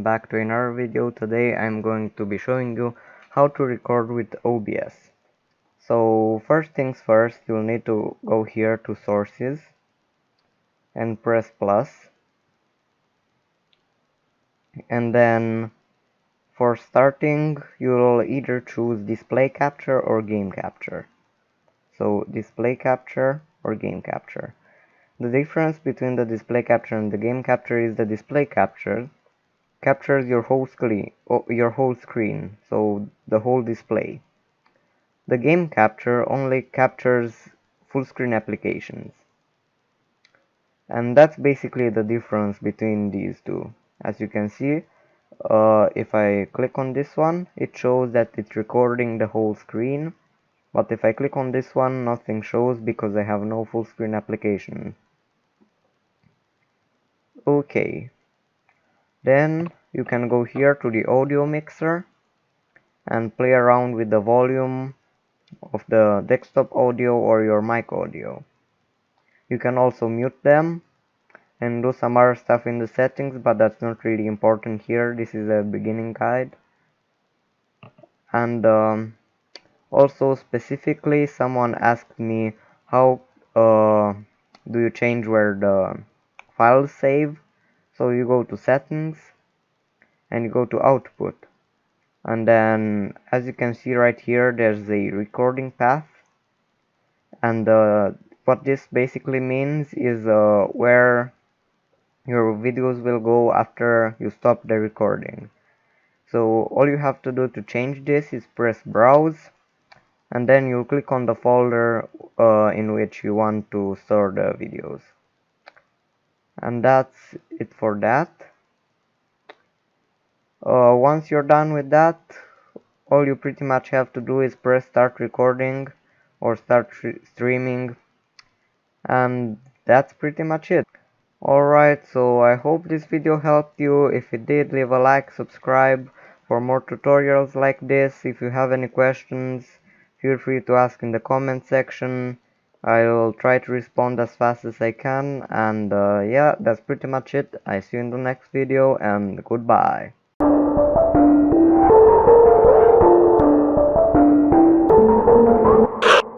back to another video. Today I'm going to be showing you how to record with OBS. So first things first, you'll need to go here to sources and press plus, and then for starting you'll either choose display capture or game capture. So display capture or game capture. The difference between the display capture and the game capture is the display capture captures your whole screen, so the whole display. The game capture only captures full screen applications. And that's basically the difference between these two. As you can see, if I click on this one, it shows that it's recording the whole screen, but if I click on this one, nothing shows because I have no full screen application. Okay, then you can go here to the audio mixer and play around with the volume of the desktop audio or your mic audio. You can also mute them and do some other stuff in the settings, but that's not really important here. This is a beginning guide. And also specifically someone asked me how do you change where the files save. So you go to settings and you go to output, and then as you can see right here, there's a recording path, and what this basically means is where your videos will go after you stop the recording. So all you have to do to change this is press browse, and then you click on the folder in which you want to store the videos. And that's it for that. Once you're done with that, all you pretty much have to do is press start recording or start streaming, and that's pretty much it. Alright, so I hope this video helped you. If it did, leave a like, subscribe for more tutorials like this. If you have any questions, feel free to ask in the comment section. I will try to respond as fast as I can, and yeah, that's pretty much it. I see you in the next video, and goodbye.